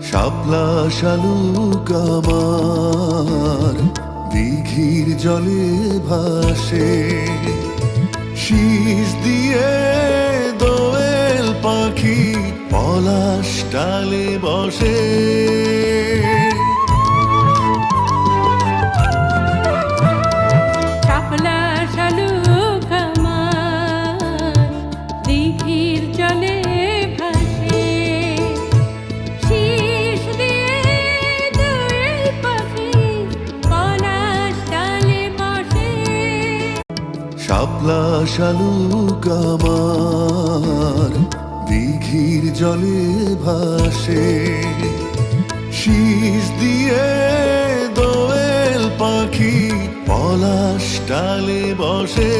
শাপলা শালুক আমার দিঘির জলে ভাসে, শীষ দিয়ে দোয়েল পাখি পলাশ ডালে বসে। শাপলা শালুক আমার দিঘির জলে ভাসে, শীষ দিয়ে দোয়েল পাখি পলাশ ডালে বসে। শাপলা শালুক আমার দিঘির জলে ভাসে, শীষ দিয়ে দোয়েল পাখি পলাশ ডালে বসে।